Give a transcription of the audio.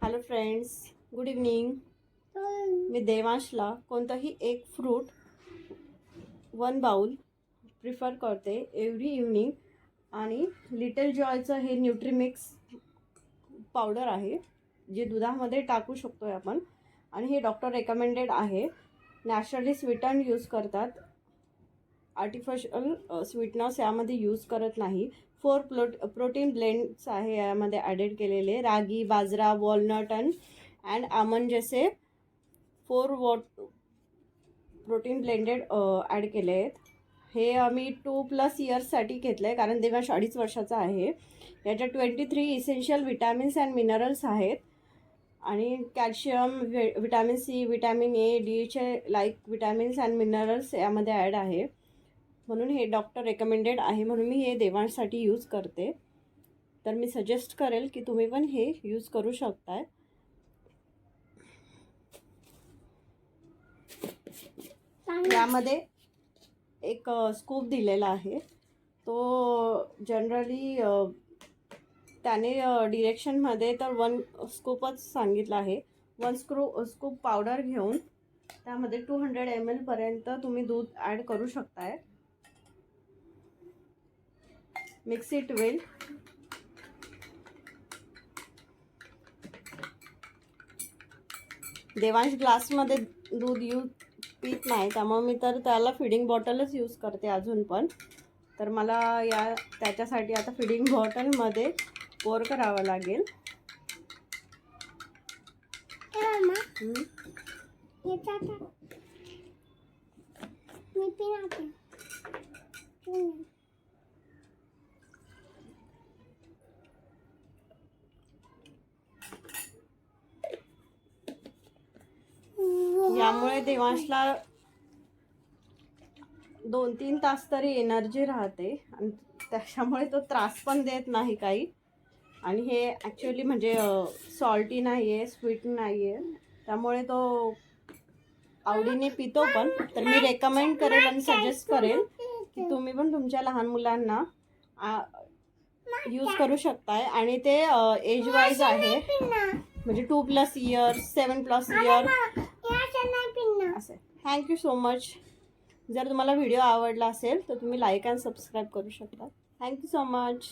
Hello friends, good evening. मी देवांशला कोणतंही एक फ्रूट 1 बाउल प्रिफर करते एव्हरी इव्हनिंग. आणि लिटल जॉयचं हे न्यूट्रीमिक्स पावडर आहे जे दुधामध्ये टाकू शकतो आहे आपण. आणि हे डॉक्टर रेकमेंडेड आहे. नॅचरली स्वीटन यूज करतात, आर्टिफिशियल स्वीटनर्स यामध्ये यूज करत नाही. 4 प्रोटीन ब्लेंड्स आहे यामध्ये ॲडेड केलेले. रागी, बाजरा, वॉलनट अँड आमंड जैसे 4 प्रोटीन ब्लेंडेड ॲड केले आहेत. हे आम्ही 2+ इयर्ससाठी घेतलं आहे कारण देवांश 2.5 वर्षाचा आहे. याच्यात 23 इसेन्शियल विटॅमिन्स अँड मिनरल्स आहेत आणि calcium, vitamin C, vitamin A, डीचे लाईक विटॅमिन्स अँड मिनरल्स यामध्ये ॲड आहे. म्हणून हे डॉक्टर रेकमेंडेड आहे, म्हणून मी हे देवांशसाठी यूज करते. तर मी सजेस्ट करेल की तुम्ही पण हे यूज करू शकताय. यामध्ये एक स्कूप दिलेला आहे. तो जनरली त्याने डिरेक्शनमध्ये तर 1 स्कूपच सांगितलं आहे. 1 स्कूप पावडर घेऊन त्यामध्ये 200 ml पर्यंत तुम्ही दूध ॲड करू शकताय. मिक्स इट वेल. देवांश ग्लासमध्ये दूध पीत नाही, त्यामुळे मी तर त्याला फीडिंग बॉटलच यूज करते अजून पण. तर मला त्याच्यासाठी आता फीडिंग बॉटलमध्ये पोर करावं लागेल. यामुळे देवांशला 2-3 तास तरी एनर्जी राहते आणि त्याच्यामुळे तो त्रास पण देत नाही काही. आणि हे ॲक्च्युअली म्हणजे सॉल्टी नाही आहे, स्वीट नाही आहे, त्यामुळे तो आवडीने पितो पण. तर मी रेकमेंड करेल आणि सजेस्ट करेल की तुम्ही पण तुमच्या लहान मुलांना यूज करू शकताय. आणि ते एज वाईज आहे, म्हणजे 2+ इयर्स, 7+ इयर असे. Thank you so much. जर तुम्हाला व्हिडिओ आवडला असेल तर तुम्ही लाईक अँड सबस्क्राईब करू शकता. Thank you so much.